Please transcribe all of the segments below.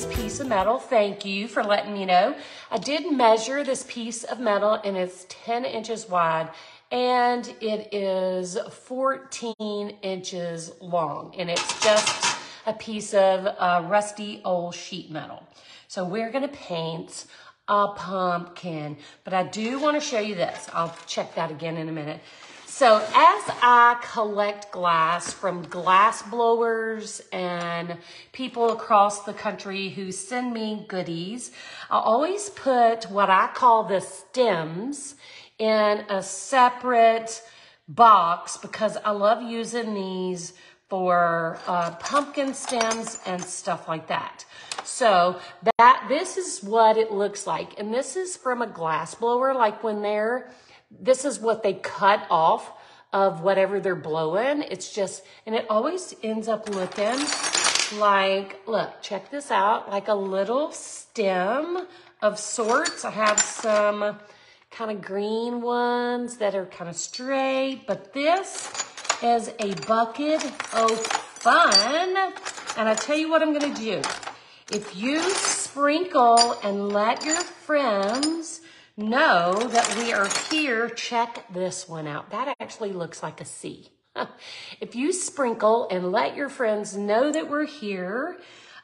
this piece of metal. Thank you for letting me know. I did measure this piece of metal and it's 10 inches wide and it is 14 inches long. And it's just a piece of rusty old sheet metal. So we're gonna paint a pumpkin, but I do want to show you this. I'll check that again in a minute. So as I collect glass from glass blowers and people across the country who send me goodies, I always put what I call the stems in a separate box because I love using these for pumpkin stems and stuff like that. So this is what it looks like. And this is from a glass blower, like when this is what they cut off of whatever they're blowing. It's just, and it always ends up looking like, look, check this out, like a little stem of sorts. I have some kind of green ones that are kind of straight, but this is a bucket of fun. And I tell you what I'm gonna do. If you sprinkle and let your friends know that we are here, check this one out. That actually looks like a C. If you sprinkle and let your friends know that we're here,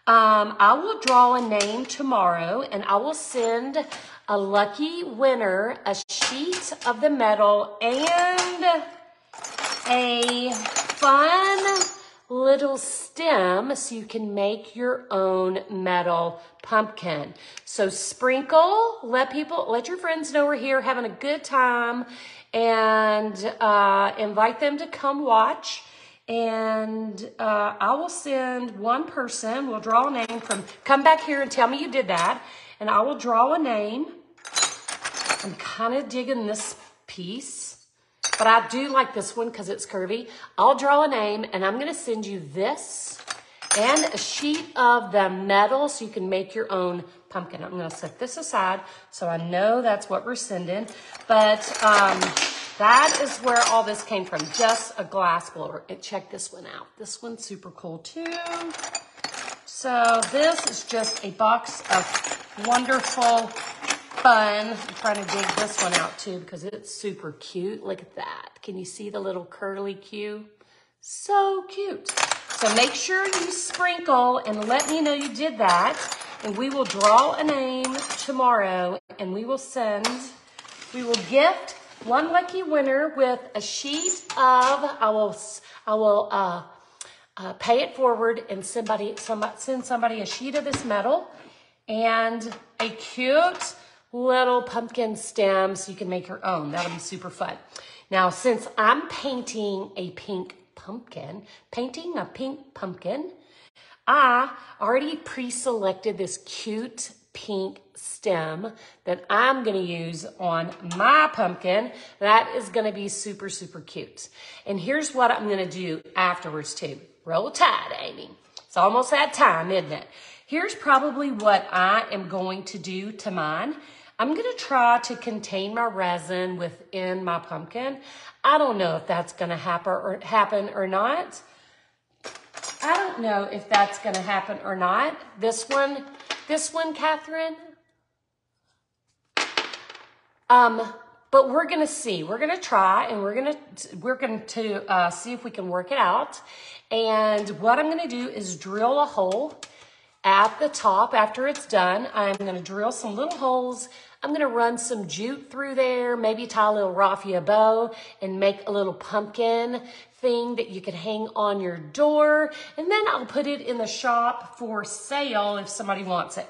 I will draw a name tomorrow and I will send a lucky winner a sheet of the metal and a fun little stem so you can make your own metal pumpkin. So sprinkle, let your friends know we're here having a good time, and invite them to come watch. And I will send one person, we'll draw a name from, come back here and tell me you did that. And I will draw a name. I'm kind of digging this piece. But I do like this one because it's curvy. I'll draw a name and I'm going to send you this and a sheet of the metal so you can make your own pumpkin. I'm going to set this aside so I know that's what we're sending. But that is where all this came from, just a glass blower. And check this one out. This one's super cool too. So this is just a box of wonderful fun. I'm trying to dig this one out too because it's super cute. Look at that. Can you see the little curly Q? So cute. So make sure you sprinkle and let me know you did that. And we will draw a name tomorrow and we will gift one lucky winner with a sheet of, I will pay it forward and send somebody a sheet of this metal and a cute little pumpkin stem so you can make your own. That'll be super fun. Now, since I'm painting a pink pumpkin, I already pre-selected this cute pink stem that I'm going to use on my pumpkin. That is going to be super, super cute. And here's what I'm going to do afterwards too. Roll Tide, Amy. It's almost that time, isn't it? Here's probably what I am going to do to mine. I'm going to try to contain my resin within my pumpkin. I don't know if that's going to happen or not. I don't know if that's going to happen or not. This one, Catherine. But we're going to see. We're going to try and we're going to see if we can work it out. And what I'm going to do is drill a hole at the top after it's done. I'm going to drill some little holes. I'm going to run some jute through there, maybe tie a little raffia bow and make a little pumpkin thing that you can hang on your door. And then I'll put it in the shop for sale if somebody wants it.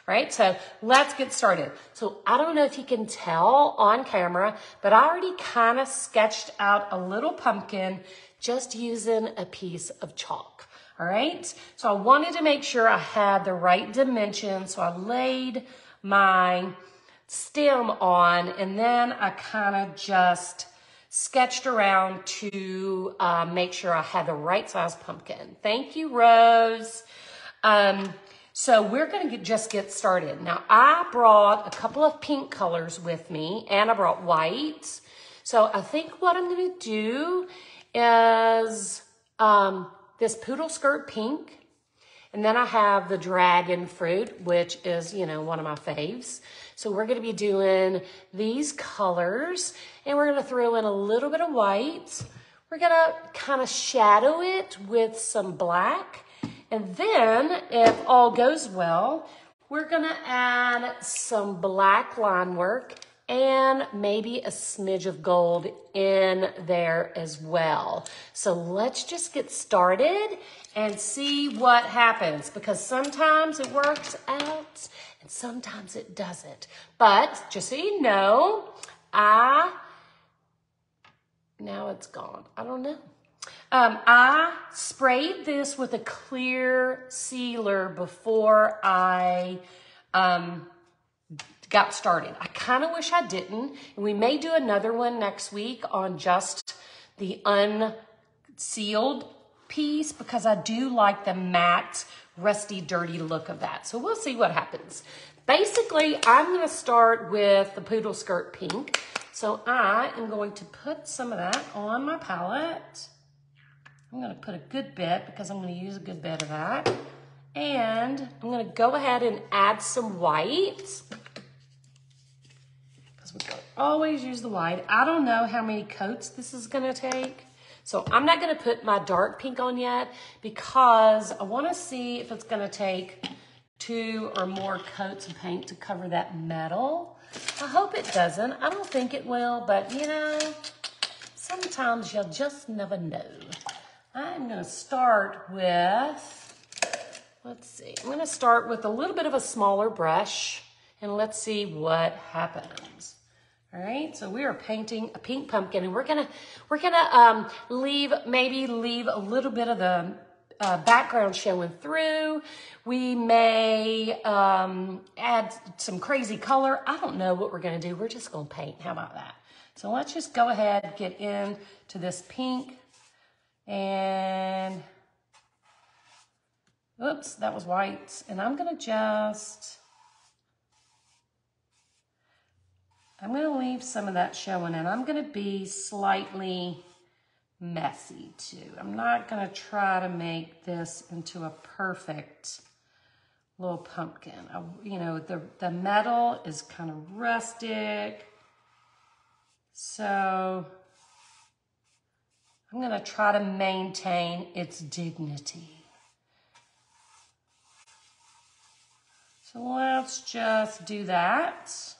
Right? So let's get started. So I don't know if you can tell on camera, but I already kind of sketched out a little pumpkin just using a piece of chalk. All right. So I wanted to make sure I had the right dimension. So I laid my stem on and then I kind of just sketched around to make sure I had the right size pumpkin. Thank you, Rose. So we're going to just get started. Now, I brought a couple of pink colors with me, and I brought white. So I think what I'm going to do is this poodle skirt pink, And then I have the dragon fruit, which is, you know, one of my faves. So we're gonna be doing these colors, and we're gonna throw in a little bit of white. We're gonna kind of shadow it with some black. And then, if all goes well, we're gonna add some black line work and maybe a smidge of gold in there as well. So let's just get started and see what happens, because sometimes it works out and sometimes it doesn't. But just so you know, now it's gone. I don't know. I sprayed this with a clear sealer before I got started. I kind of wish I didn't. And we may do another one next week on just the unsealed piece, because I do like the matte, rusty, dirty look of that. So we'll see what happens. Basically, I'm going to start with the poodle skirt pink. So I am going to put some of that on my palette. I'm going to put a good bit, because I'm going to use a good bit of that. And I'm going to go ahead and add some white, because we always use the white. I don't know how many coats this is going to take. So I'm not going to put my dark pink on yet, because I want to see if it's going to take 2 or more coats of paint to cover that metal. I hope it doesn't. I don't think it will, but you know, sometimes you'll just never know. I'm going to start with, let's see, I'm going to start with a little bit of a smaller brush, and let's see what happens. All right, so we are painting a pink pumpkin, and we're gonna leave a little bit of the background showing through. We may add some crazy color. I don't know what we're gonna do. We're just gonna paint. How about that? So let's just go ahead and get into this pink. And, oops, that was white. And I'm gonna leave some of that showing, and I'm gonna be slightly messy too. I'm not gonna try to make this into a perfect little pumpkin. You know, the metal is kind of rustic. So I'm gonna try to maintain its dignity. So let's just do that.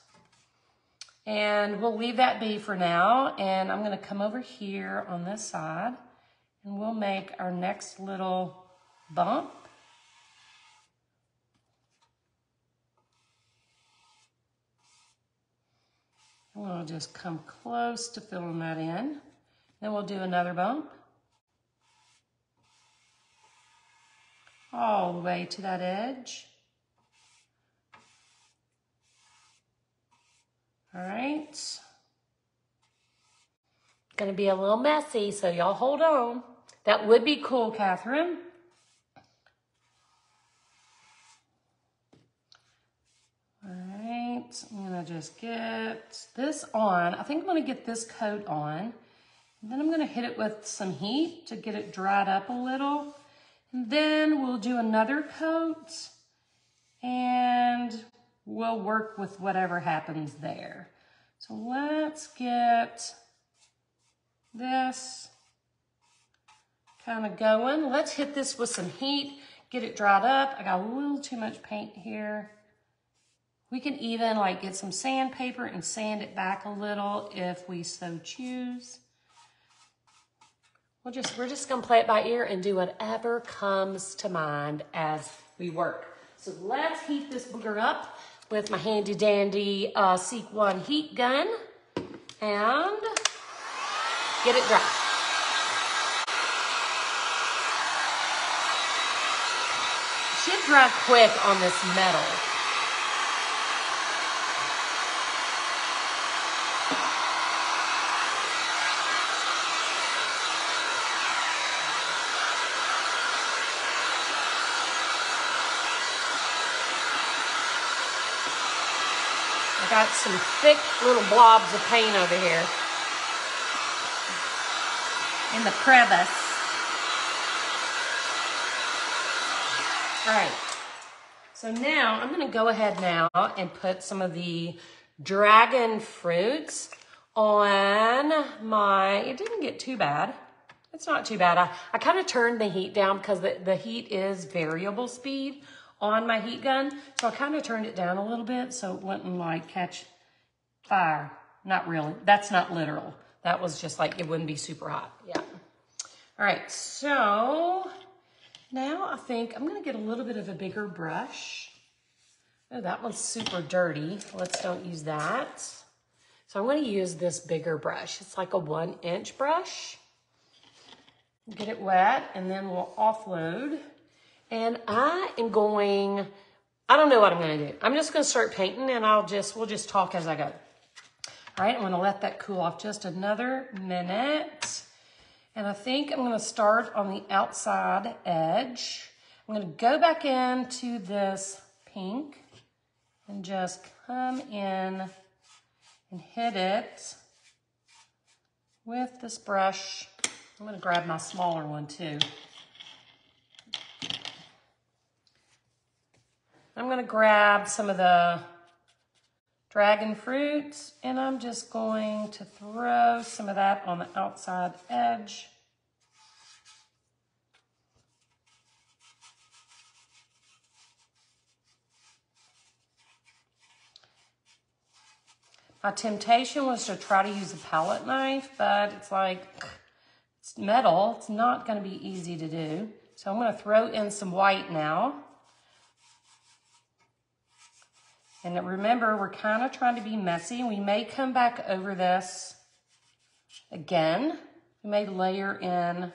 And we'll leave that be for now. And I'm gonna come over here on this side, and we'll make our next little bump. And we'll just come close to filling that in. Then we'll do another bump. All the way to that edge. All right. Gonna be a little messy, so y'all hold on. That would be cool, Catherine. All right, I'm gonna just get this on. I think I'm gonna get this coat on. And then I'm gonna hit it with some heat to get it dried up a little. And then we'll do another coat, and we'll work with whatever happens there. So let's get this kind of going. Let's hit this with some heat, get it dried up. I got a little too much paint here. We can even like get some sandpaper and sand it back a little if we so choose. We're just gonna play it by ear and do whatever comes to mind as we work. So let's heat this booger up with my handy dandy Seek 1 heat gun and get it dry. It should dry quick on this metal. I got some thick little blobs of paint over here in the crevice. All right, so now I'm gonna go ahead now and put some of the dragon fruits on it didn't get too bad. It's not too bad. I kind of turned the heat down because the heat is variable speed on my heat gun. So I kind of turned it down a little bit so it wouldn't like catch fire. Not really. That's not literal. That was just like, it wouldn't be super hot. Yeah. All right, so now I think I'm gonna get a little bit of a bigger brush. Oh, that one's super dirty. Let's don't use that. So I'm gonna use this bigger brush. It's like a 1-inch brush. Get it wet and then we'll offload. And I don't know what I'm gonna do. I'm just gonna start painting and we'll just talk as I go. All right, I'm gonna let that cool off just another minute. And I think I'm gonna start on the outside edge. I'm gonna go back into this pink and just come in and hit it with this brush. I'm gonna grab my smaller one too. I'm gonna grab some of the dragon fruits and I'm just going to throw some of that on the outside edge. My temptation was to try to use a palette knife, but it's like, it's metal. It's not gonna be easy to do. So I'm gonna throw in some white now. And remember, we're kind of trying to be messy. We may come back over this again. We may layer in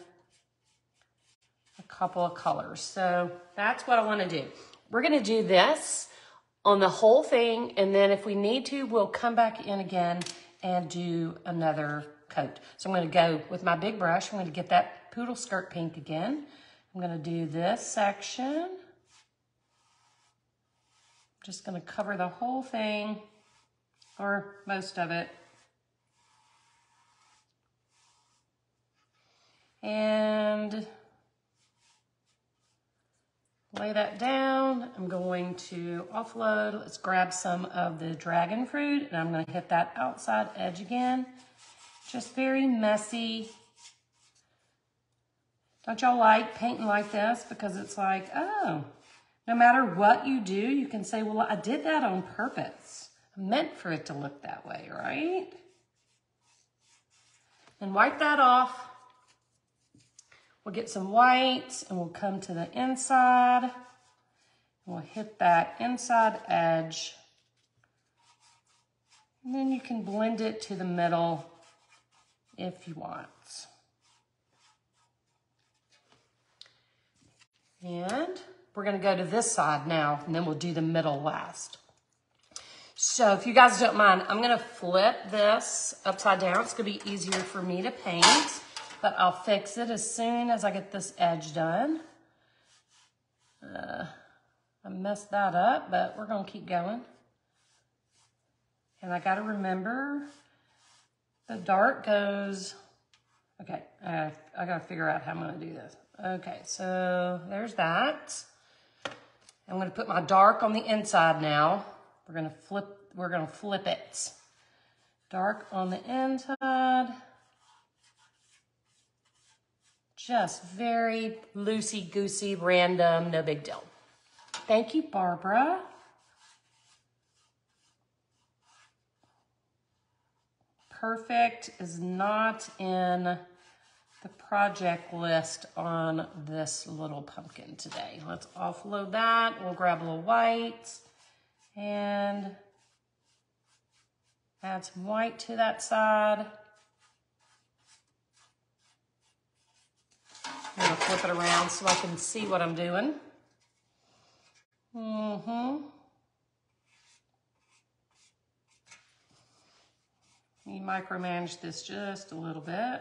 a couple of colors. So that's what I want to do. We're going to do this on the whole thing. And then if we need to, we'll come back in again and do another coat. So I'm going to go with my big brush. I'm going to get that poodle skirt pink again. I'm going to do this section. Just going to cover the whole thing, or most of it. And lay that down. I'm going to offload. Let's grab some of the dragon fruit, and I'm going to hit that outside edge again. Just very messy. Don't y'all like painting like this? Because it's like, oh, no matter what you do, you can say, well, I did that on purpose. I meant for it to look that way, right? And wipe that off. We'll get some white and we'll come to the inside. And we'll hit that inside edge. And then you can blend it to the middle if you want. And we're gonna go to this side now, and then we'll do the middle last. So if you guys don't mind, I'm gonna flip this upside down. It's gonna be easier for me to paint, but I'll fix it as soon as I get this edge done. I messed that up, but we're gonna keep going. And I gotta remember, the dark goes, okay, I gotta figure out how I'm gonna do this. Okay, so there's that. I'm gonna put my dark on the inside now. We're gonna flip it. Dark on the inside. Just very loosey-goosey, random, no big deal. Thank you, Barbara. Perfect is not in the project list on this little pumpkin today. Let's offload that. We'll grab a little white and add some white to that side. I'm gonna flip it around so I can see what I'm doing. You micromanage this just a little bit.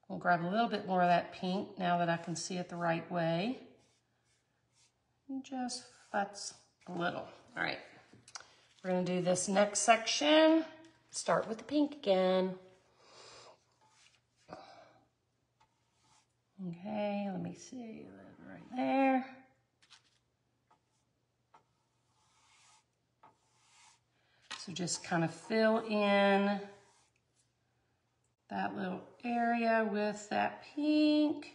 We'll grab a little bit more of that pink now that I can see it the right way. And just futz a little. All right, we're gonna do this next section. Start with the pink again. Okay, let me see, right there. So just kind of fill in that little area with that pink.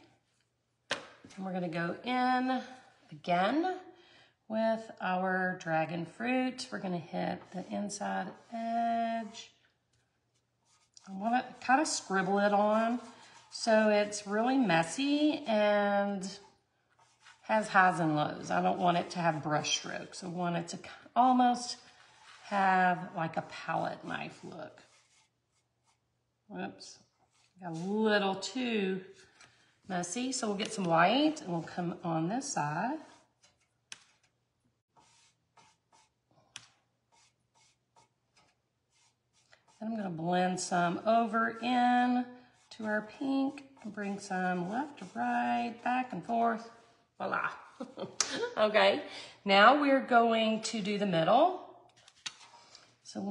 And we're gonna go in again with our dragon fruit. We're gonna hit the inside edge. I wanna kind of scribble it on so it's really messy and has highs and lows. I don't want it to have brush strokes. I want it to almost have like a palette knife look. Whoops, got a little too messy. So we'll get some white and we'll come on this side. And I'm gonna blend some over in to our pink and bring some left to right, back and forth. Voila. Okay, now we're going to do the middle. So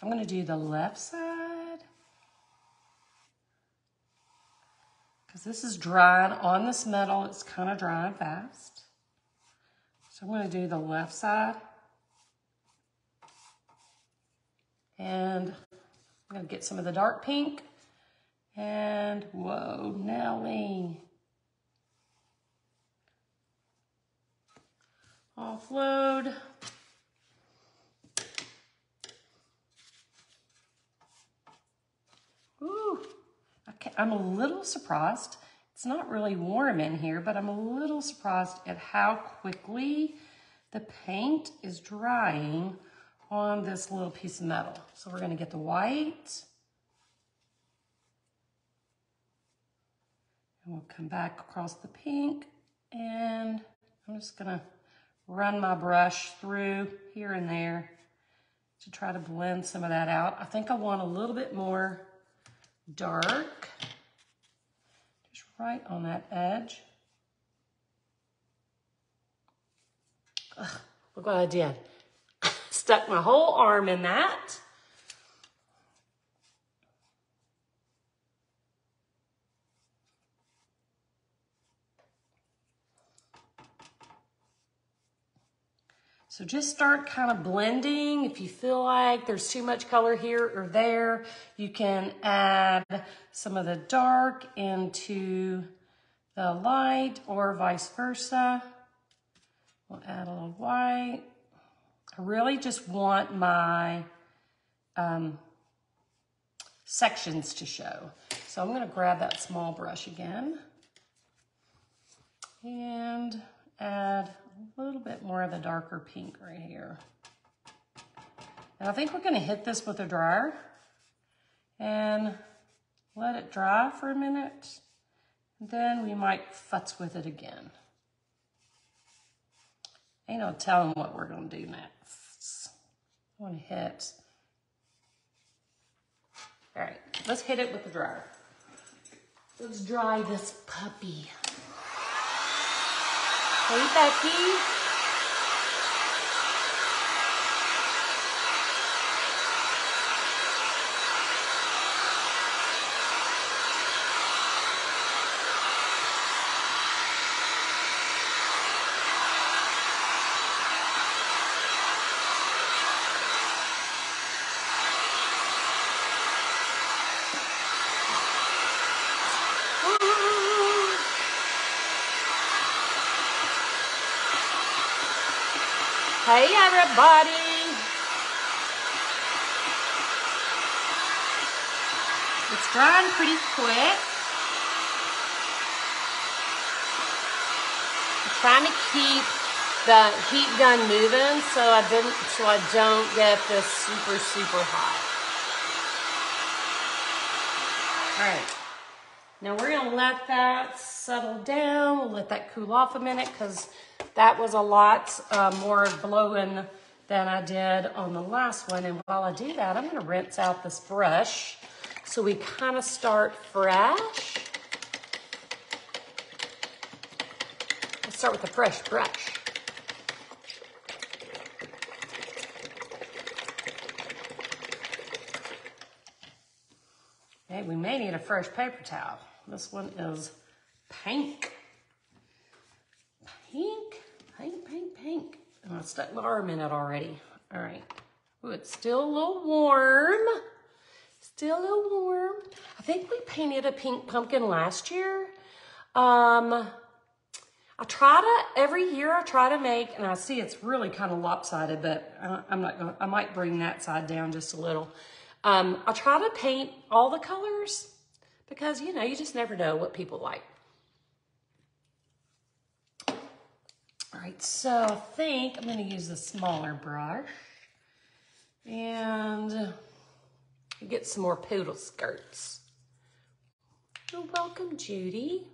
I'm gonna do the left side because this is drying on this metal. It's kind of drying fast. So I'm gonna do the left side. And I'm gonna get some of the dark pink. And whoa, Nelly. Offload. Ooh, I'm a little surprised. It's not really warm in here, but I'm a little surprised at how quickly the paint is drying on this little piece of metal. So we're gonna get the white. And we'll come back across the pink, and I'm just gonna run my brush through here and there to try to blend some of that out. I think I want a little bit more dark, just right on that edge. Ugh, look what I did. Stuck my whole arm in that. So just start kind of blending. If you feel like there's too much color here or there, you can add some of the dark into the light or vice versa. We'll add a little white. I really just want my sections to show. So I'm gonna grab that small brush again and add a little bit more of the darker pink right here. And I think we're gonna hit this with a dryer and let it dry for a minute. And then we might futz with it again. Ain't no telling what we're gonna do next. I wanna hit. All right, let's hit it with the dryer. Let's dry this puppy. Hey, Becky. Hey, everybody. It's drying pretty quick. I'm trying to keep the heat gun moving so I don't get this super hot. All right. Now we're gonna let that settle down. We'll let that cool off a minute because that was a lot more blowing than I did on the last one. And while I do that, I'm gonna rinse out this brush so we kind of start fresh. Let's start with a fresh brush. Okay, we may need a fresh paper towel. This one is pink. Pink, pink, pink. I stuck my arm in it already. All right. Ooh, it's still a little warm. Still a little warm. I think we painted a pink pumpkin last year. Every year I try to make, and I see it's really kind of lopsided, but I might bring that side down just a little. I try to paint all the colors because, you know, you just never know what people like. All right, so I think I'm gonna use the smaller brush and get some more poodle skirts. You're welcome, Judy.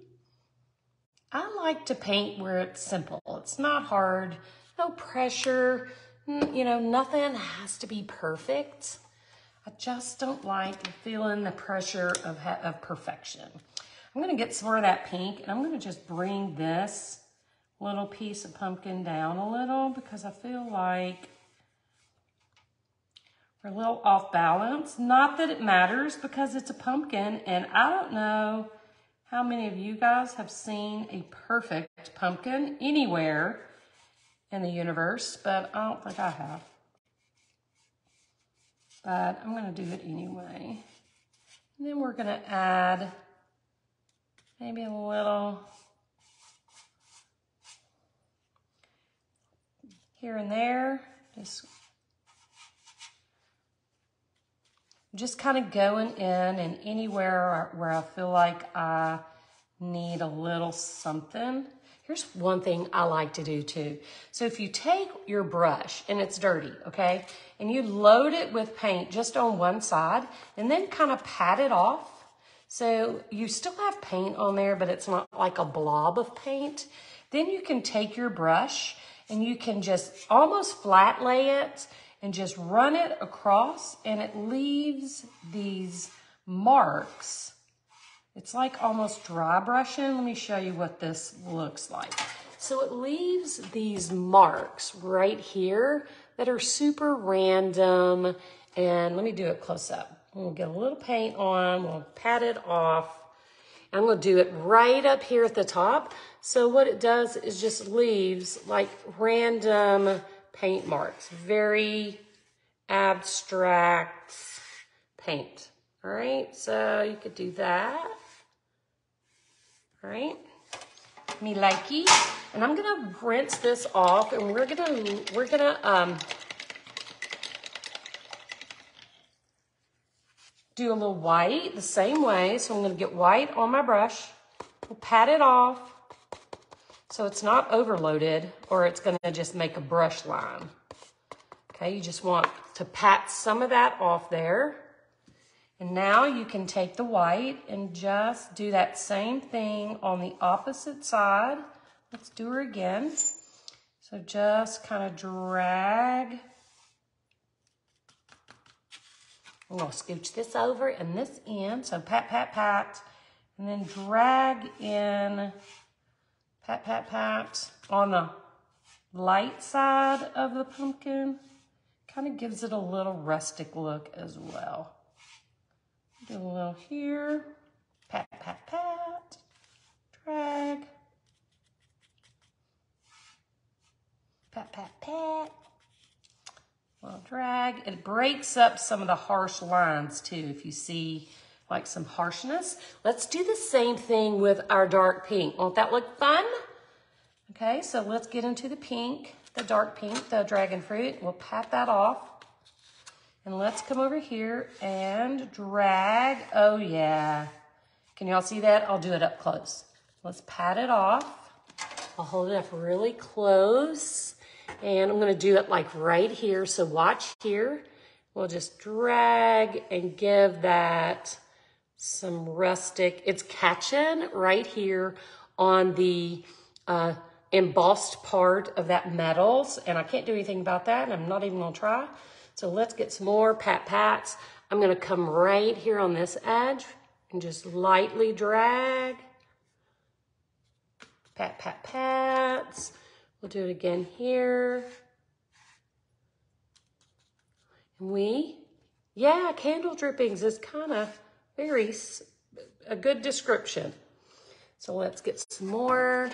I like to paint where it's simple. It's not hard, no pressure, you know, nothing has to be perfect. I just don't like feeling the pressure of perfection. I'm gonna get some more of that pink and I'm gonna just bring this little piece of pumpkin down a little because I feel like we're a little off balance. Not that it matters because it's a pumpkin, and I don't know how many of you guys have seen a perfect pumpkin anywhere in the universe, but I don't think I have. But I'm gonna do it anyway. And then we're gonna add maybe a little here and there, just kind of going in and anywhere where I feel like I need a little something. Here's one thing I like to do too. So if you take your brush and it's dirty, okay, and you load it with paint just on one side and then kind of pat it off. So you still have paint on there, but it's not like a blob of paint. Then you can take your brush and you can just almost flat lay it and just run it across, and it leaves these marks. It's like almost dry brushing. Let me show you what this looks like. So it leaves these marks right here that are super random. And let me do it close up. We'll get a little paint on, we'll pat it off. I'm gonna do it right up here at the top. So what it does is just leaves like random paint marks, very abstract paint. All right, so you could do that. All right, me likey. And I'm gonna rinse this off, and we're gonna do a little white the same way. So I'm gonna get white on my brush, we'll pat it off so it's not overloaded or it's gonna just make a brush line. Okay, you just want to pat some of that off there. And now you can take the white and just do that same thing on the opposite side. Let's do her again. So just kind of drag. I'm gonna scooch this over and this in. So pat, pat, pat, and then drag in, pat, pat, pat on the light side of the pumpkin. Kind of gives it a little rustic look as well. Do a little here, pat, pat, pat, drag, pat, pat, pat, little drag. It breaks up some of the harsh lines too, if you see like some harshness. Let's do the same thing with our dark pink. Won't that look fun? Okay, so let's get into the pink, the dark pink, the dragon fruit. We'll pat that off. And let's come over here and drag. Oh yeah. Can y'all see that? I'll do it up close. Let's pat it off. I'll hold it up really close. And I'm gonna do it like right here. So watch here. We'll just drag and give that some rustic. It's catching right here on the embossed part of that metals. And I can't do anything about that. And I'm not even gonna try. So let's get some more pat pats. I'm gonna come right here on this edge and just lightly drag. Pat, pat, pats. We'll do it again here. And candle drippings is kind of a good description. So let's get some more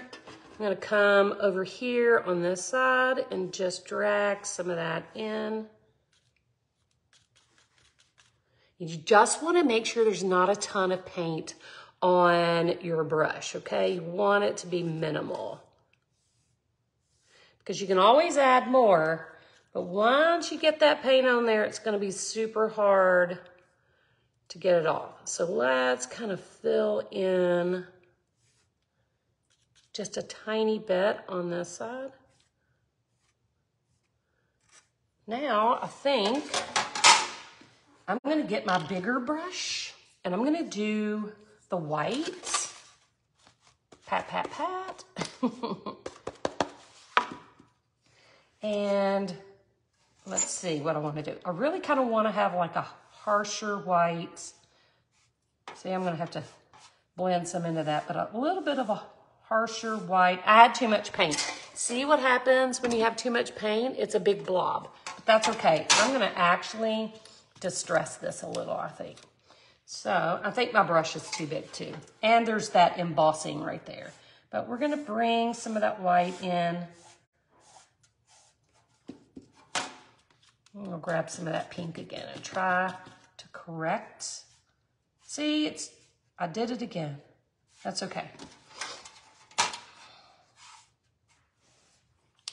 I'm gonna come over here on this side and just drag some of that in. You just wanna make sure there's not a ton of paint on your brush, okay? You want it to be minimal. Because you can always add more, but once you get that paint on there, it's gonna be super hard to get it off. So let's kind of fill in just a tiny bit on this side. Now, I think I'm gonna get my bigger brush and I'm gonna do the whites. Pat, pat, pat. And let's see what I wanna do. I really kind of wanna have like a harsher white. See, I'm gonna have to blend some into that, but a little bit of a harsher white. I had too much paint. See what happens when you have too much paint? It's a big blob, but that's okay. I'm gonna actually distress this a little, I think. So I think my brush is too big too. And there's that embossing right there. But we're gonna bring some of that white in. We'll grab some of that pink again and try to correct. See, I did it again. That's okay.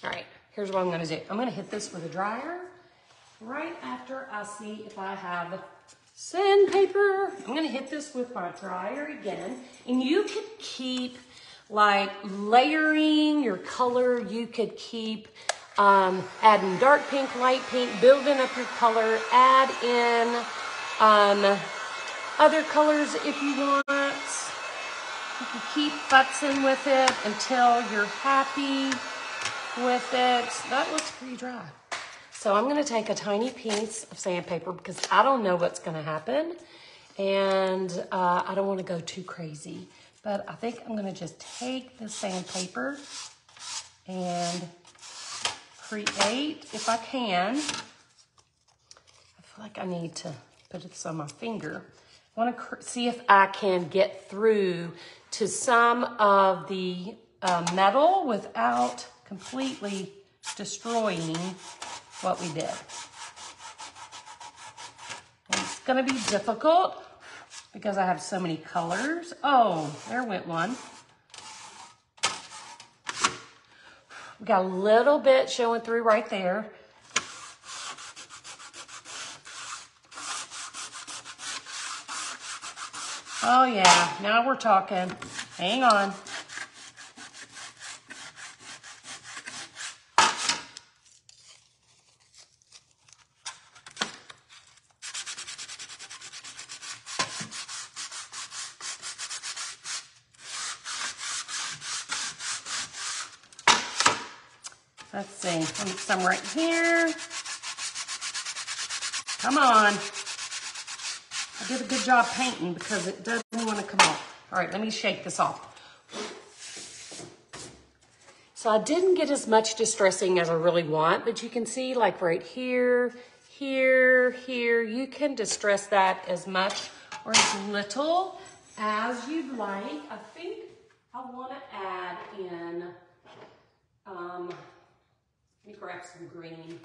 All right, here's what I'm gonna do. I'm gonna hit this with a dryer right after I see if I have sandpaper. I'm gonna hit this with my dryer again. And you could keep like layering your color. You could keep adding dark pink, light pink, building up your color, add in other colors if you want. You can keep futzing with it until you're happy with it. That looks pretty dry. So I'm gonna take a tiny piece of sandpaper because I don't know what's gonna happen and I don't wanna go too crazy. But I think I'm gonna just take the sandpaper and create, if I can, I feel like I need to put this on my finger. I wanna see if I can get through to some of the metal without completely destroying what we did. And it's gonna be difficult because I have so many colors. Oh, there went one. We got a little bit showing through right there. Oh yeah, now we're talking. Hang on. Let's see, some right here. Come on. I did a good job painting because it doesn't want to come off. All right, let me shake this off. So I didn't get as much distressing as I really want, but you can see like right here, here, here, you can distress that as much or as little as you'd like. I think I want to add in, let me grab some green.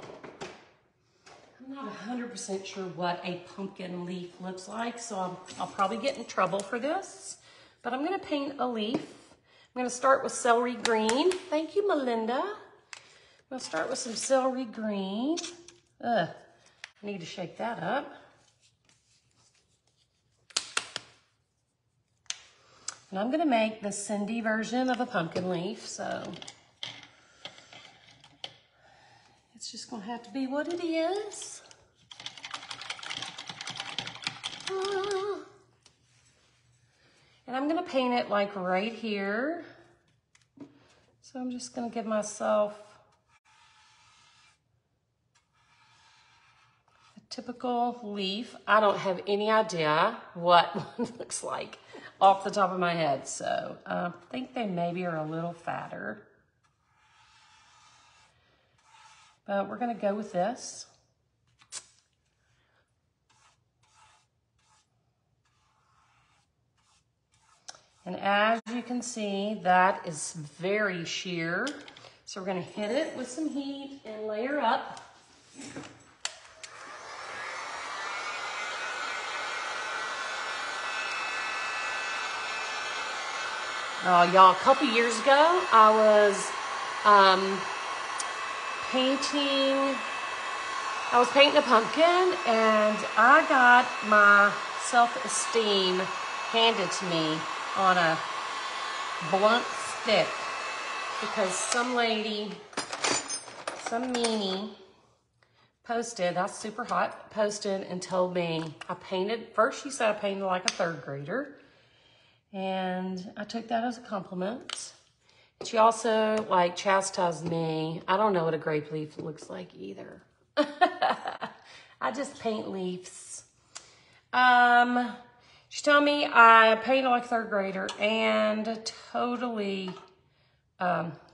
I'm not 100% sure what a pumpkin leaf looks like, so I'll probably get in trouble for this, but I'm gonna paint a leaf. I'm gonna start with celery green. Thank you, Melinda. I'm gonna start with some celery green. I need to shake that up. And I'm gonna make the Cindy version of a pumpkin leaf, so it's just gonna have to be what it is. And I'm gonna paint it like right here. So I'm just gonna give myself a typical leaf. I don't have any idea what one looks like off the top of my head. So I think they maybe are a little fatter. But we're gonna go with this. And as you can see, that is very sheer. So we're gonna hit it with some heat and layer up. Y'all, a couple years ago, I was painting a pumpkin, and I got my self-esteem handed to me on a blunt stick because some lady, some meanie posted, that's super hot, posted and told me I painted, first she said I painted like a third grader, and I took that as a compliment. She also like chastised me. I don't know what a grape leaf looks like either. I just paint leaves. She told me I painted like a third grader and totally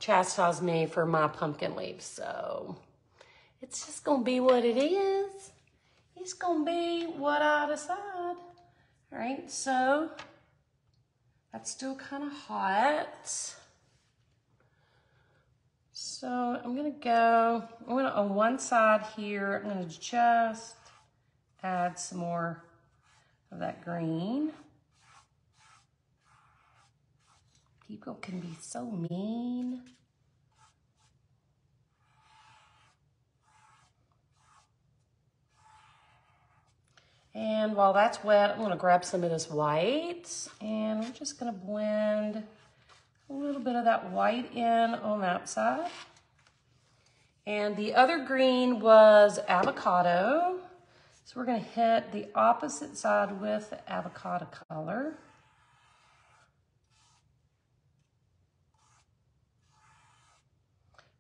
chastised me for my pumpkin leaves. So it's just gonna be what it is. It's gonna be what I decide. All right, so that's still kind of hot. So I'm gonna on one side here, I'm gonna just add some more of that green. People can be so mean. And while that's wet, I'm gonna grab some of this white, and we're just gonna blend a little bit of that white in on that side. And the other green was avocado. So we're gonna hit the opposite side with the avocado color.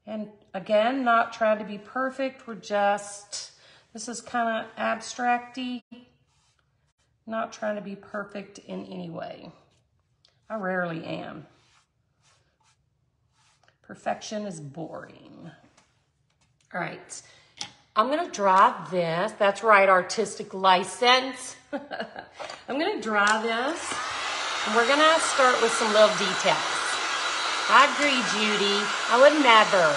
And again, not trying to be perfect. We're just, this is kind of abstract-y. Not trying to be perfect in any way. I rarely am. Perfection is boring. All right, I'm gonna dry this. That's right, artistic license. I'm gonna dry this, and we're gonna start with some little details. I agree, Judy. I would never.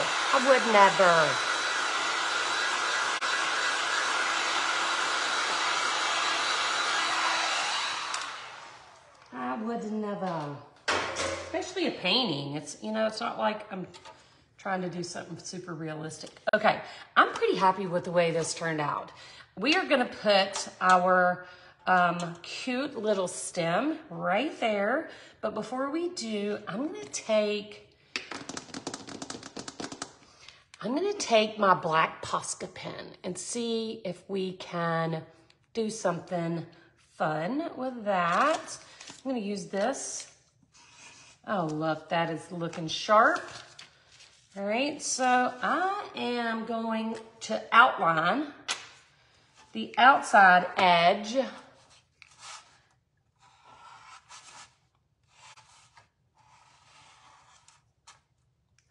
Especially a painting. It's, you know, it's not like I'm trying to do something super realistic. Okay, I'm pretty happy with the way this turned out. We are gonna put our cute little stem right there. But before we do, I'm gonna take my black Posca pen and see if we can do something fun with that. I'm gonna use this. Oh, look, that is looking sharp. All right, so I am going to outline the outside edge.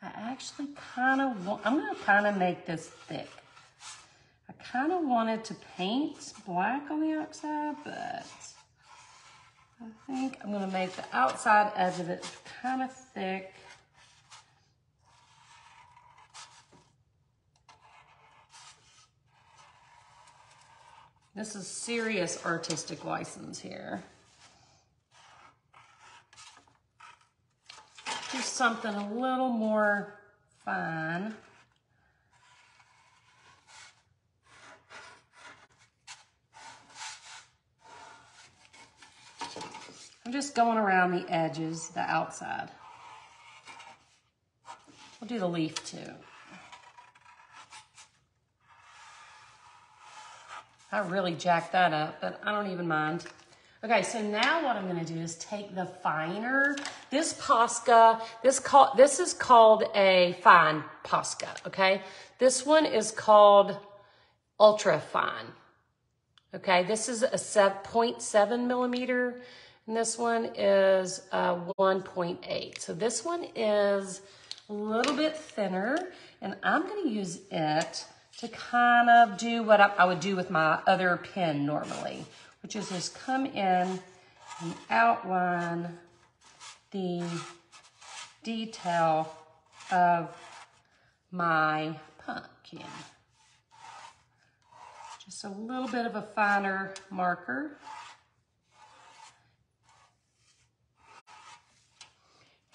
I actually kind of want, I'm gonna kind of make this thick. I kind of wanted to paint black on the outside, but I think I'm gonna make the outside edge of it kind of thick. This is serious artistic license here. Do something a little more fun. I'm just going around the edges, the outside. We'll do the leaf too. I really jacked that up, but I don't even mind. Okay, so now what I'm gonna do is take the finer. This Posca, this is called a fine Posca, okay? This one is called ultra fine, okay? This is a 0.7 millimeter, and this one is 1.8. So this one is a little bit thinner, and I'm gonna use it to kind of do what I would do with my other pen normally, which is just come in and outline the detail of my pumpkin. Just a little bit of a finer marker.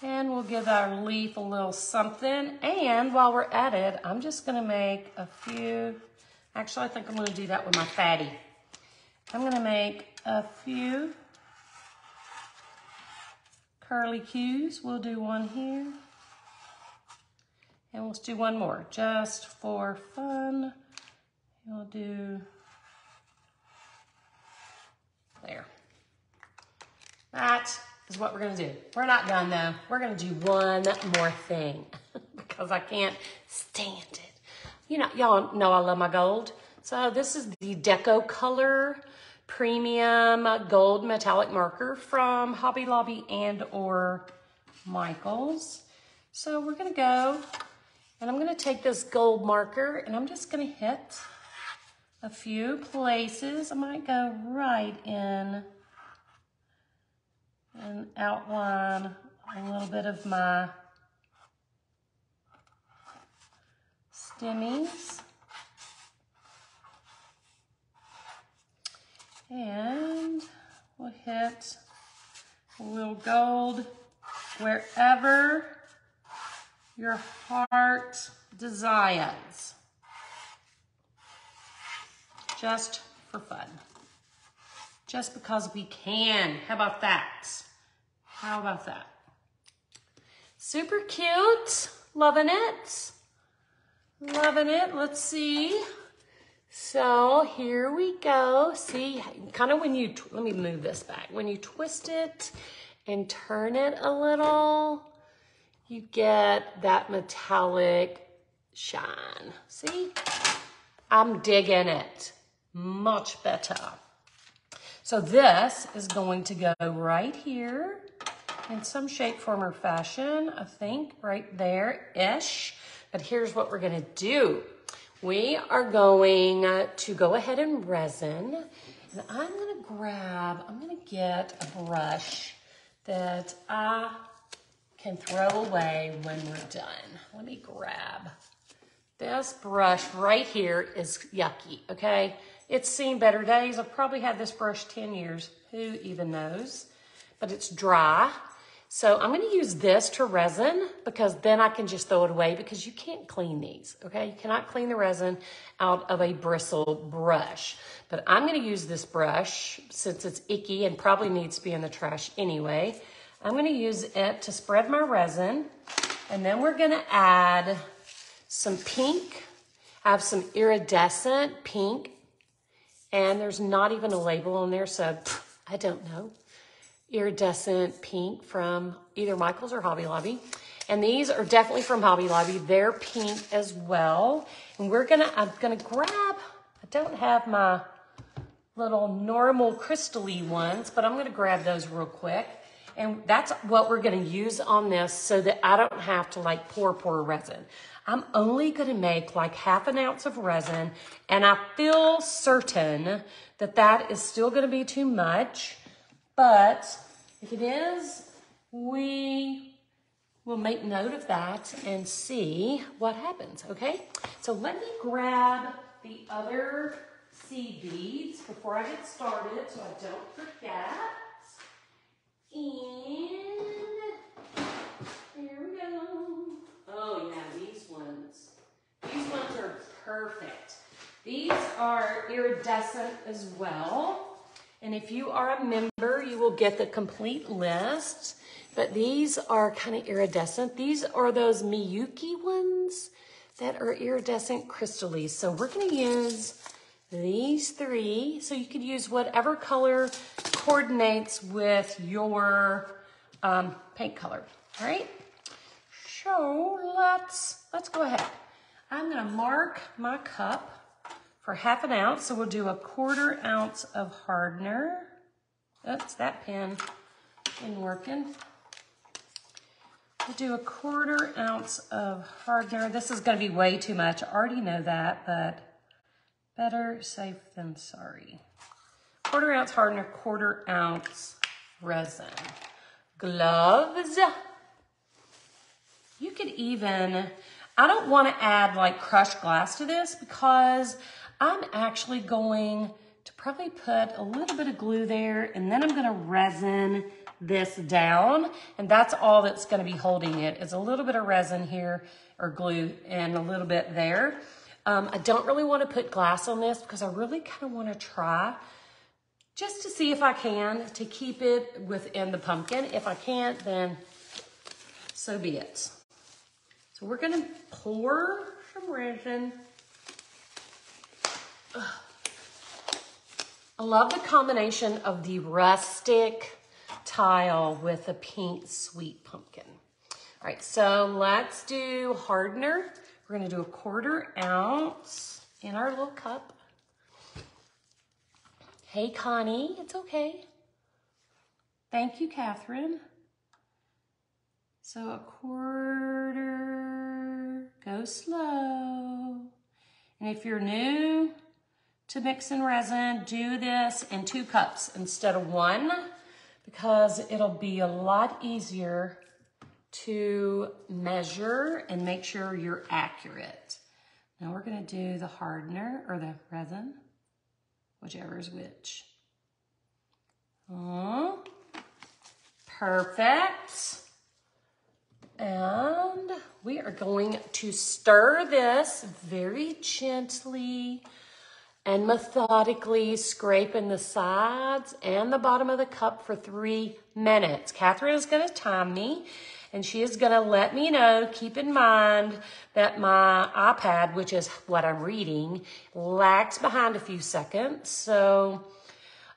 And we'll give our leaf a little something. And while we're at it, I'm just gonna make a few, actually I think I'm gonna do that with my fatty. I'm gonna make a few curly cues. We'll do one here. And let's do one more, just for fun. We'll do there. That is what we're gonna do. We're not done though. We're gonna do one more thing because I can't stand it. You know, y'all know I love my gold. So this is the Deco Color Premium Gold Metallic Marker from Hobby Lobby and or Michaels. So we're gonna go and I'm gonna take this gold marker and I'm just gonna hit a few places. I might go right in and outline a little bit of my stemmies. And we'll hit a little gold wherever your heart desires. Just for fun. Just because we can. How about that? How about that? Super cute. Loving it. Loving it. Let's see. So here we go. See, kind of when you, let me move this back. When you twist it and turn it a little, you get that metallic shine. See? I'm digging it. Much better. So this is going to go right here in some shape, form, or fashion. I think right there-ish. But here's what we're gonna do. We are going to go ahead and resin. And I'm gonna get a brush that I can throw away when we're done. Let me grab this brush right here. Is yucky, okay? It's seen better days. I've probably had this brush 10 years. Who even knows? But it's dry. So I'm gonna use this to resin because then I can just throw it away because you can't clean these, okay? You cannot clean the resin out of a bristle brush. But I'm gonna use this brush since it's icky and probably needs to be in the trash anyway. I'm gonna use it to spread my resin. And then we're gonna add some pink. I have some iridescent pink. And there's not even a label on there, so I don't know. Iridescent pink from either Michaels or Hobby Lobby. And these are definitely from Hobby Lobby. They're pink as well. And I'm gonna grab, I don't have my little normal crystally ones, but I'm gonna grab those real quick. And that's what we're gonna use on this so that I don't have to like pour resin. I'm only gonna make like ½ an ounce of resin, and I feel certain that that is still gonna be too much, but if it is, we will make note of that and see what happens, okay? So let me grab the other seed beads before I get started so I don't forget. And here we go. Oh yeah, these ones are perfect. These are iridescent as well. And if you are a member, you will get the complete list. But these are kind of iridescent. These are those Miyuki ones that are iridescent crystally. So we're gonna use these three. So you could use whatever color coordinates with your paint color, all right? So let's go ahead. I'm gonna mark my cup for ½ an ounce. So we'll do a ¼ ounce of hardener. Oops, that pen isn't working. We'll do a ¼ ounce of hardener. This is gonna be way too much. I already know that, but better safe than sorry. ¼ ounce hardener, ¼ ounce resin. gloves. You could even, I don't want to add like crushed glass to this because I'm actually going to probably put a little bit of glue there, and then I'm going to resin this down, and that's all that's going to be holding it is a little bit of resin here or glue and a little bit there. I don't really want to put glass on this because I really kind of want to try just to see if I can to keep it within the pumpkin. If I can't, then so be it. So we're going to pour some resin. I love the combination of the rustic tile with the pink sweet pumpkin. All right, so let's do hardener. We're going to do a 1/4 ounce in our little cup. Hey, Connie, it's okay. Thank you, Catherine. So a 1/4, go slow. And if you're new to mixing resin, do this in 2 cups instead of 1 because it'll be a lot easier to measure and make sure you're accurate. Now we're gonna do the hardener or the resin, whichever is which. Oh, perfect. And we are going to stir this very gently and methodically, scraping the sides and the bottom of the cup for 3 minutes. Catherine is going to time me, and she is going to let me know. Keep in mind that my iPad, which is what I'm reading, lags behind a few seconds. So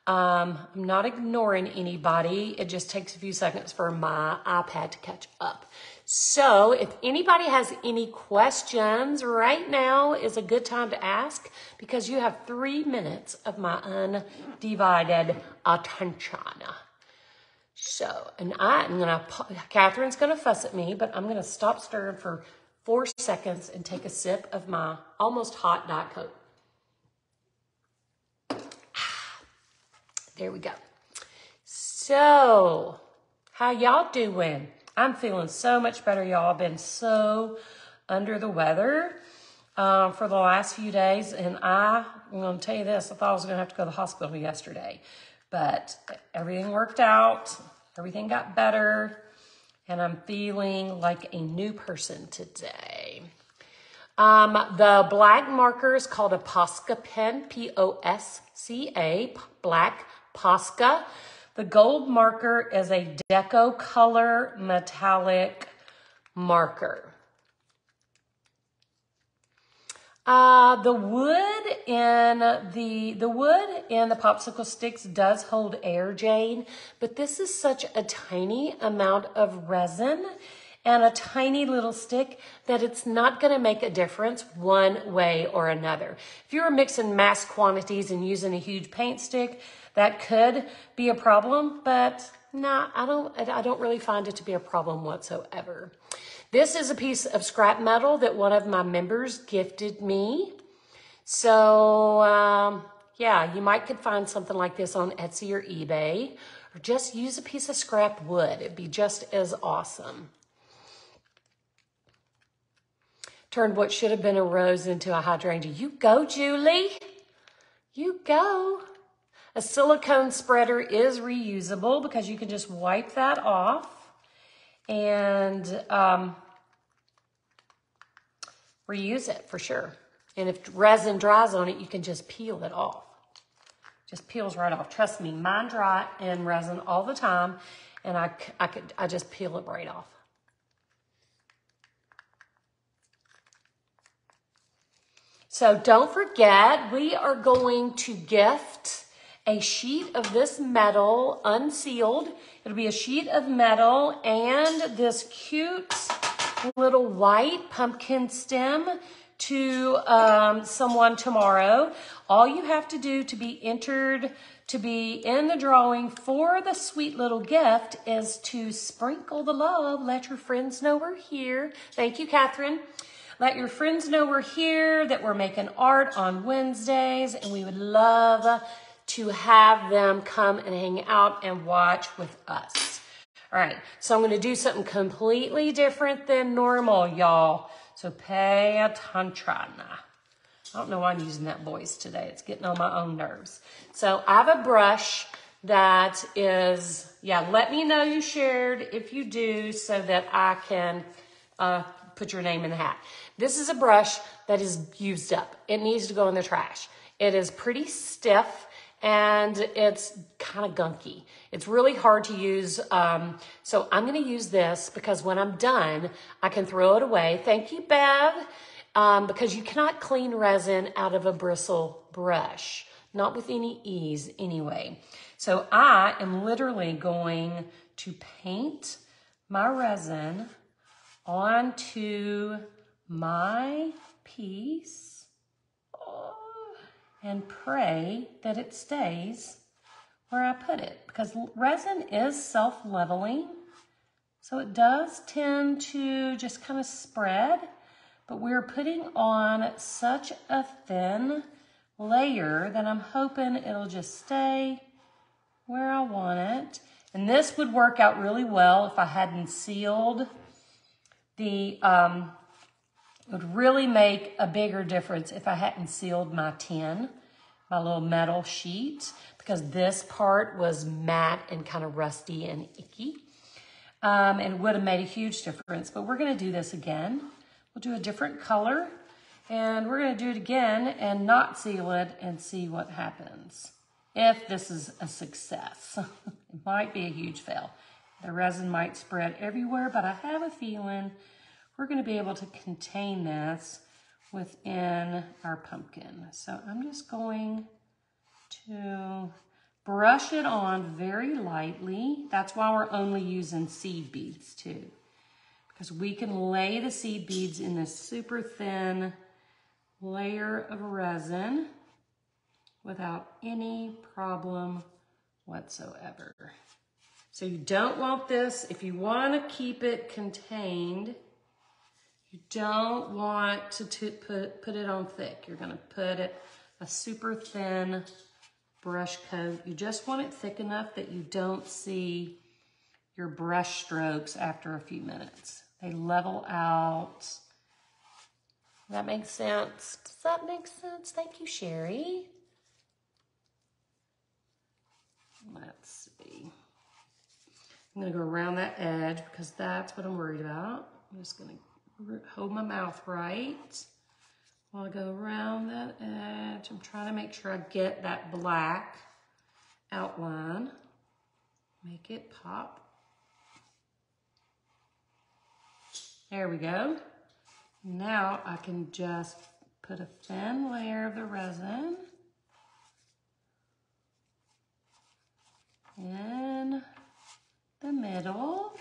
I'm not ignoring anybody. It just takes a few seconds for my iPad to catch up. So if anybody has any questions, right now is a good time to ask because you have 3 minutes of my undivided attention. So, and Catherine's gonna fuss at me, but I'm gonna stop stirring for 4 seconds and take a sip of my almost hot Diet Coke. There we go. So, how y'all doing? I'm feeling so much better, y'all. I've been so under the weather for the last few days. And I'm going to tell you this, I thought I was going to have to go to the hospital yesterday. But everything worked out. Everything got better. And I'm feeling like a new person today. The black marker is called a Posca pen, P-O-S-C-A, black Posca. The gold marker is a deco color metallic marker. The wood in the popsicle sticks does hold air, Jane, but this is such a tiny amount of resin and a tiny little stick that it's not going to make a difference one way or another. If you were mixing mass quantities and using a huge paint stick, that could be a problem, but no, I don't really find it to be a problem whatsoever. This is a piece of scrap metal that one of my members gifted me. So, yeah, you might could find something like this on Etsy or eBay, or just use a piece of scrap wood. It'd be just as awesome. Turned what should have been a rose into a hydrangea. You go, Julie. You go. A silicone spreader is reusable because you can just wipe that off and reuse it for sure. And if resin dries on it, you can just peel it off. Just peels right off. Trust me, mine dry in resin all the time, and I just peel it right off. So don't forget, we are going to gift a sheet of this metal unsealed. It'll be a sheet of metal and this cute little white pumpkin stem to someone tomorrow. All you have to do to be entered to be in the drawing for the sweet little gift is to sprinkle the love. Let your friends know we're here. Thank you, Catherine. Let your friends know we're here, that we're making art on Wednesdays, and we would love to have them come and hang out and watch with us. All right, so I'm gonna do something completely different than normal, y'all. So pay attention. I don't know why I'm using that voice today. It's getting on my own nerves. So I have a brush that is, yeah, let me know you shared if you do so that I can put your name in the hat. This is a brush that is used up. It needs to go in the trash. It is pretty stiff and it's kind of gunky. It's really hard to use. So I'm gonna use this because when I'm done, I can throw it away. Thank you, Bev. Because you cannot clean resin out of a bristle brush, not with any ease anyway. So I am literally going to paint my resin onto my piece and pray that it stays where I put it, because resin is self-leveling, so it does tend to just kind of spread. But we're putting on such a thin layer that I'm hoping it'll just stay where I want it. And this would work out really well if I hadn't sealed the, it would really make a bigger difference if I hadn't sealed my tin, my little metal sheet, because this part was matte and kind of rusty and icky. And it would have made a huge difference, but we're gonna do this again. We'll do a different color, and we're gonna do it again and not seal it and see what happens. If this is a success. It might be a huge fail. The resin might spread everywhere, but I have a feeling we're gonna be able to contain this within our pumpkin. So I'm just going to brush it on very lightly. That's why we're only using seed beads too, because we can lay the seed beads in this super thin layer of resin without any problem whatsoever. So you don't want this, if you want to keep it contained, you don't want to put it on thick. You're going to put it a super thin brush coat. You just want it thick enough that you don't see your brush strokes after a few minutes. They level out. That makes sense? Does that make sense? Thank you, Sherry. Let's see. I'm gonna go around that edge because that's what I'm worried about. I'm just gonna hold my mouth right while I go around that edge. I'm trying to make sure I get that black outline. Make it pop. There we go. Now I can just put a thin layer of the resin in the middle.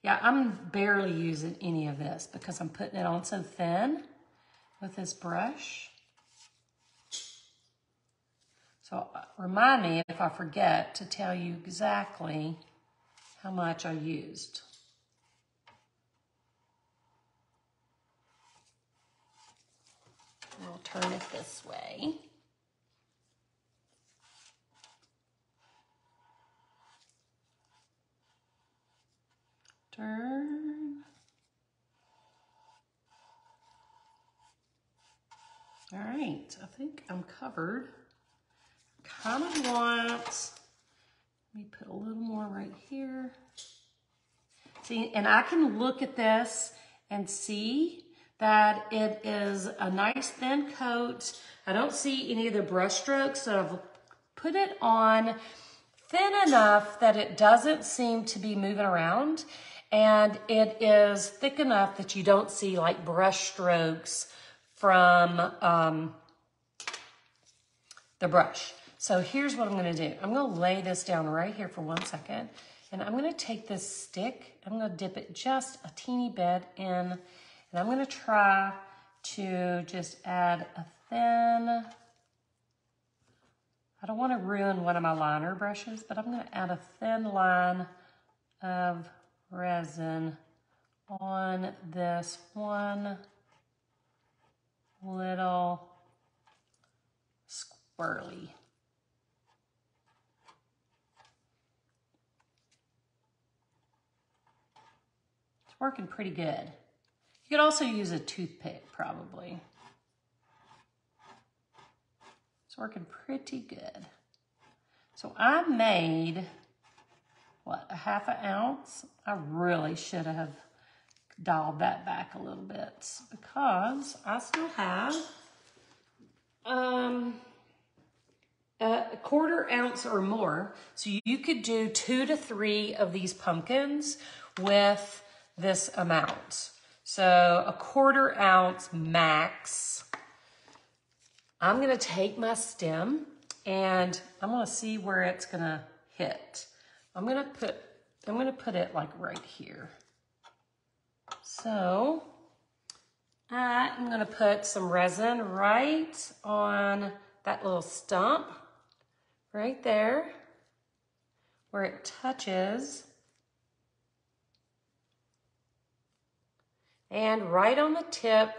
Yeah, I'm barely using any of this because I'm putting it on so thin with this brush. So remind me if I forget to tell you exactly how much I used. I'll turn it this way. Turn. All right, I think I'm covered. Kind of want, let me put a little more right here. See, and I can look at this and see that it is a nice thin coat. I don't see any of the brush strokes, so I've put it on thin enough that it doesn't seem to be moving around, and it is thick enough that you don't see like brush strokes from the brush. So here's what I'm gonna do. I'm gonna lay this down right here for 1 second, and I'm gonna take this stick, I'm gonna dip it just a teeny bit in, and I'm gonna try to just add a thin, I don't wanna ruin one of my liner brushes, but I'm gonna add a thin line of resin on this one little swirly. It's working pretty good. You could also use a toothpick probably. It's working pretty good. So I made, what, a 1/2 ounce? I really should have dialed that back a little bit because I still have a 1/4 ounce or more. So you could do 2 to 3 of these pumpkins with this amount. So a 1/4 ounce max. I'm gonna take my stem and I'm gonna see where it's gonna hit. I'm gonna put it like right here. So I'm gonna put some resin right on that little stump, right there, where it touches. And right on the tip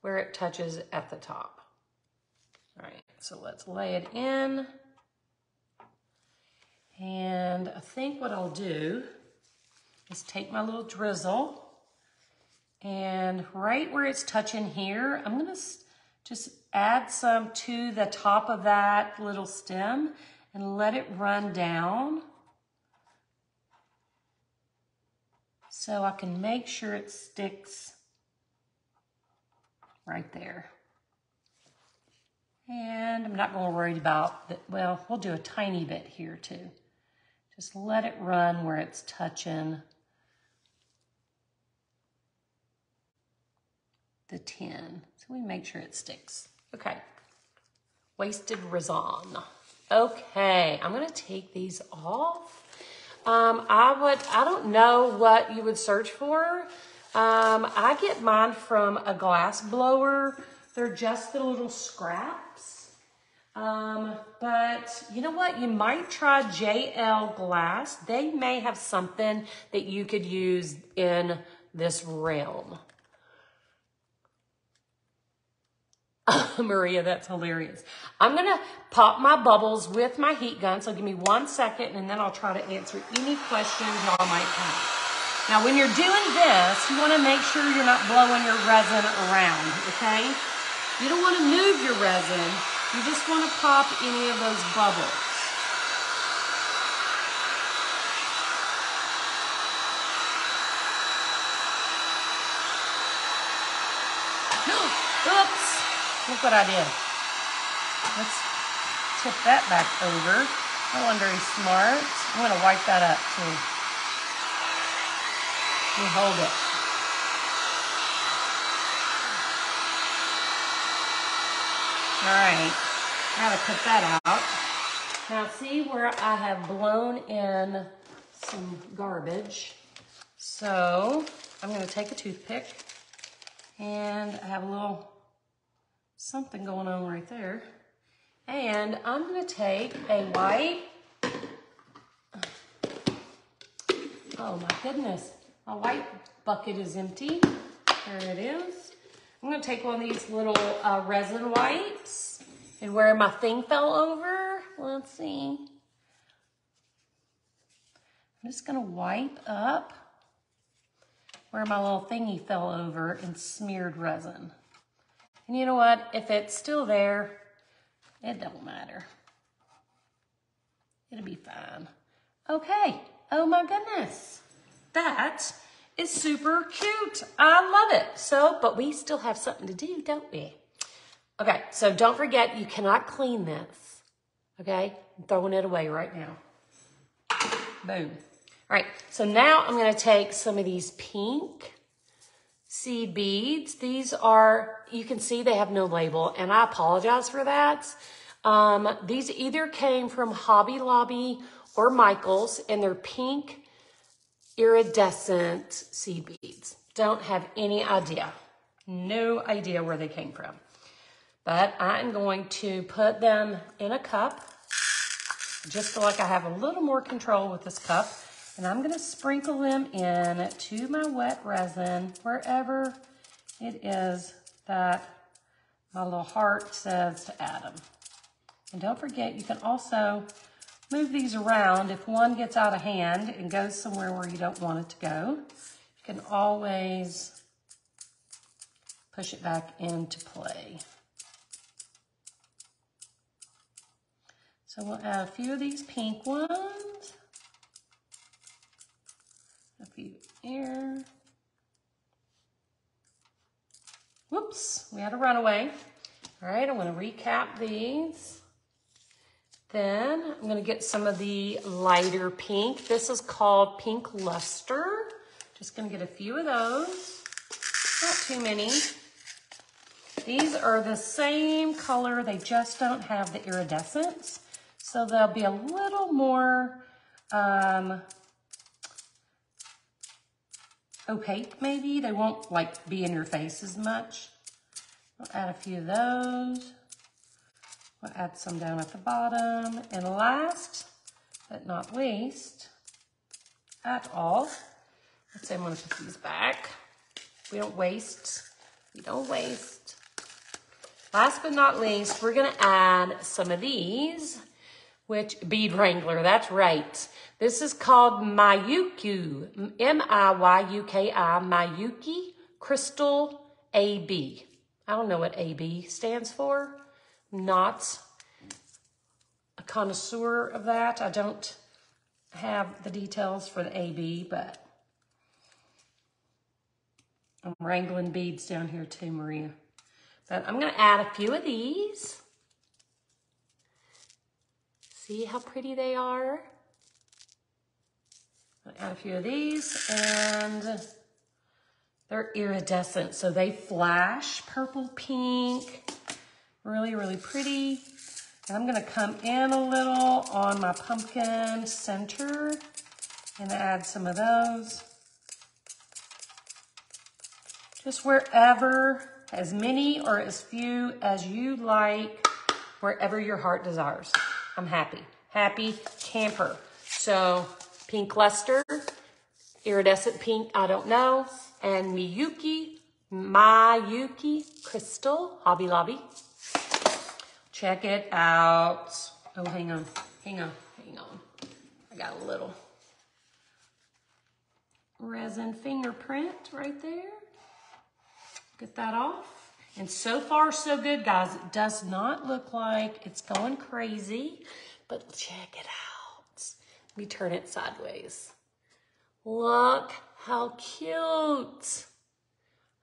where it touches at the top. All right, so let's lay it in. And I think what I'll do is take my little drizzle and right where it's touching here, I'm gonna just add some to the top of that little stem and let it run down so I can make sure it sticks right there. And I'm not going to worry about that. Well, we'll do a tiny bit here too. Just let it run where it's touching the tin. So we make sure it sticks. Okay. Wasted resin. Okay, I'm going to take these off. I don't know what you would search for. I get mine from a glass blower. They're just the little scraps. But you know what? You might try JL Glass. They may have something that you could use in this realm. Maria, that's hilarious. I'm gonna pop my bubbles with my heat gun, so give me 1 second and then I'll try to answer any questions y'all might have. Now when you're doing this, you wanna make sure you're not blowing your resin around, okay? You don't wanna move your resin, you just wanna pop any of those bubbles. Oops. Look what I did. Let's tip that back over. That wasn't very smart. I'm going to wipe that up too. And hold it. All right. Now to cut that out. Now see where I have blown in some garbage. So I'm going to take a toothpick and I have a little something going on right there. And I'm gonna take a white, oh my goodness, my white bucket is empty. There it is. I'm gonna take one of these little resin wipes and where my thing fell over, let's see. I'm just gonna wipe up where my little thingy fell over and smeared resin. And you know what? If it's still there, it don't matter. It'll be fine. Okay. Oh my goodness. That is super cute. I love it. So, but we still have something to do, don't we? Okay. So don't forget, you cannot clean this. Okay. I'm throwing it away right now. Boom. All right. So now I'm going to take some of these pink seed beads. These are, you can see they have no label, and I apologize for that. These either came from Hobby Lobby or Michael's, and they're pink iridescent seed beads. Don't have any idea. No idea where they came from. But I'm going to put them in a cup. Just feel like I have a little more control with this cup. And I'm going to sprinkle them in to my wet resin wherever it is that my little heart says to add them. And don't forget, you can also move these around. If one gets out of hand and goes somewhere where you don't want it to go, you can always push it back into play. So we'll add a few of these pink ones, a few here. Whoops, we had a runaway. All right, I'm gonna recap these. Then I'm gonna get some of the lighter pink. This is called Pink Luster. Just gonna get a few of those, not too many. These are the same color, they just don't have the iridescence. So they'll be a little more opaque maybe. They won't like be in your face as much. I'll add a few of those. We'll add some down at the bottom. And last but not least at all, let's say I'm gonna put these back. We don't waste, we don't waste. Last but not least, we're gonna add some of these, which, bead wrangler, that's right. This is called Miyuki, M-I-Y-U-K-I, Miyuki Crystal AB. I don't know what AB stands for. I'm not a connoisseur of that. I don't have the details for the AB, but I'm wrangling beads down here too, Maria. But I'm gonna add a few of these. See how pretty they are? I'll add a few of these, and they're iridescent, so they flash purple, pink, really, really pretty. And I'm gonna come in a little on my pumpkin center and add some of those. Just wherever, as many or as few as you like, wherever your heart desires. I'm happy. Happy camper. So pink luster, iridescent pink, I don't know, and Miyuki Crystal, Hobby Lobby. Check it out. Oh, hang on. I got a little resin fingerprint right there. Get that off. And so far, so good, guys. It does not look like it's going crazy, but check it out. Let me turn it sideways. Look how cute.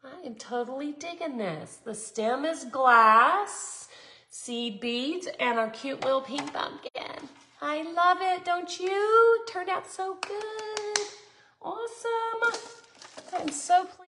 I am totally digging this. The stem is glass, seed beads, and our cute little pink pumpkin. I love it, don't you? It turned out so good. Awesome. I'm so pleased.